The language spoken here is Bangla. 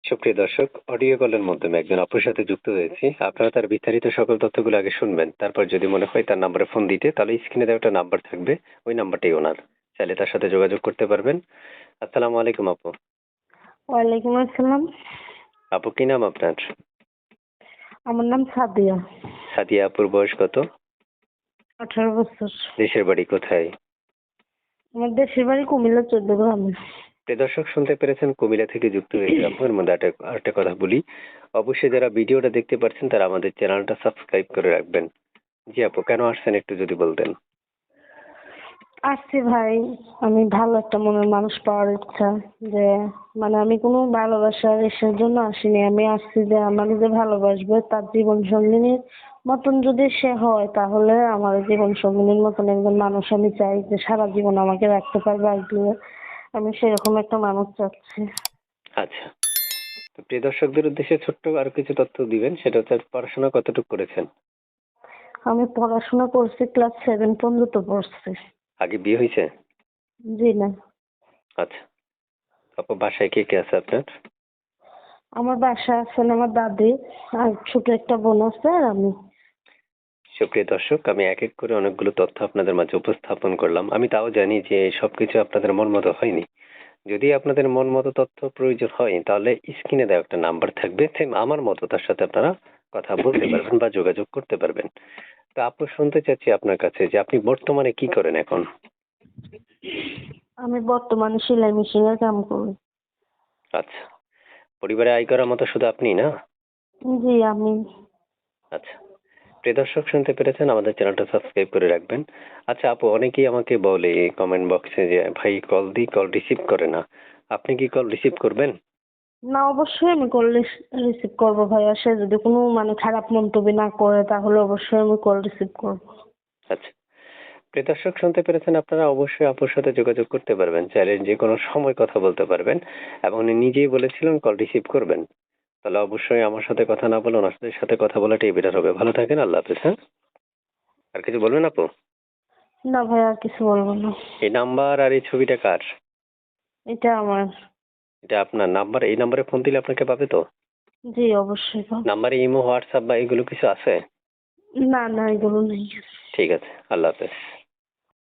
সুপ্রিয় দর্শক, অডিও কলের মাধ্যমে একজন আপুর সাথে যুক্ত হয়েছি। আপনারা তার বিস্তারিত সকল তথ্যগুলো আগে শুনবেন, তারপর যদি মনে হয় তার নাম্বারে ফোন দিতে, তাহলে স্ক্রিনে দেওয়া একটা নাম্বার থাকবে, ওই নাম্বারটাই ওনার। চাইলে তার সাথে যোগাযোগ করতে পারবেন। আসসালামু আলাইকুম আপু। ওয়ালাইকুম আসসালাম। আপু, কি নাম আপনার? আমার নাম সাদিয়া। সাদিয়া আপুর বয়স কত? 18 বছর। দেশের বাড়ি কোথায়? আমার দেশের বাড়ি কুমিল্লা 14 গ্রামে। প্রিয় দর্শক, শুনতে পেরেছেন কুমিল্লা থেকে যুক্ত হয়েছে আপু। এর মধ্যে আরেকটা কথা বলি, অবশ্যই যারা ভিডিওটা দেখতে পাচ্ছেন তারা আমাদের চ্যানেলটা সাবস্ক্রাইব করে রাখবেন। জি আপু, কেন আসছেন একটু যদি বলতেন। আসছি ভাই, আমি ভালো একটা মনের মানুষ পাওয়ার ইচ্ছা, যে আমি কোনো ভালোবাসার ইসের জন্য আসিনি। আমি আসছি যে আমার যে ভালোবাসবে তার জীবন সঙ্গিনীর মতন যদি সে হয়, তাহলে আমার জীবন সঙ্গিনীর মতন একজন মানুষ আমি চাই, যে সারা জীবন আমাকে রাখতে পারবে আগলে। আমি সেরকম একটা মানুষ চাচ্ছি। আচ্ছা, তো প্রিয় দর্শকদের উদ্দেশ্যে ছোট্ট আর কিছু তথ্য দিবেন, সেটা হচ্ছে পড়াশোনা কতটুকু করেছেন? আমি পড়াশোনা করছি, ক্লাস 7 পর্যন্ত পড়ছি। আগে বিয়ে হয়েছে? জি না। আচ্ছা আপু, বাসায় কে কে আছে আপনার? আমার বাসায় আছেন আমার দাদি, আর ছোট একটা বোন আছে, আর আমি। সুপ্রিয় দর্শক, আমি এক এক করে অনেকগুলো তথ্য আপনাদের মাঝে উপস্থাপন করলাম। আমি তাও জানি যে সবকিছু আপনাদের মন মতো হয়নি। যদি আপনাদের মন মতো তথ্য প্রয়োজন হয়, তাহলে স্ক্রিনে দেওয়া একটা নাম্বার থাকবে, সেম আমার মতো তার সাথে আপনারা কথা বলতে পারবেন বা যোগাযোগ করতে পারবেন। তো আপু, শুনতে চাচ্ছি আপনার কাছে যে আপনি বর্তমানে কি করেন এখন? আমি বর্তমানে সেলাই মেশিনের কাম করি। আচ্ছা, পরিবারে আয় করার মতো শুধু আপনি না? জি আমি। আচ্ছা, প্রিয় দর্শক, শুনতে পেরেছেন, আমাদের চ্যানেলটা সাবস্ক্রাইব করে রাখবেন। আচ্ছা আপু, অনেকেই আমাকে বলে কমেন্ট বক্সে যে ভাই কল দিই, কল রিসিভ করে না। আপনি কি কল রিসিভ করবেন? না, অবশ্যই আমি কল রিসিভ করবো ভাইয়া। সে যদি কোনো খারাপ মন্তব্য না করে, তাহলে অবশ্যই আমি কল রিসিভ করবো। আচ্ছা, প্রিয় দর্শক, শুনতে পেরেছেন, আপনারা অবশ্যই আপুর সাথে যোগাযোগ করতে পারবেন, চাইলে যে কোনো সময় কথা বলতে পারবেন। এবং উনি নিজেই বলেছিলেন কল রিসিভ করবেন। তাহলে অবশ্যই আমার সাথে কথা না বলে ওনার সাথে কথা বলাটাই বেটার হবে। ভালো থাকেন, আল্লাহ হাফেজ। হ্যাঁ, আর কিছু বলবেন আপু? না ভাইয়া, আর কিছু বলবো না। এই নাম্বার আর এই ছবিটা কার? এটা আমার। এটা আপনার নাম্বার? এই নাম্বারে ফোন দিলে আপনাকে পাবে তো? জি অবশ্যই পাবো। নাম্বারে ইমো, হোয়াটসঅ্যাপ বা এগুলো কিছু আছে? না না, এগুলো নেই। ঠিক আছে, আল্লাহ হাফেজ।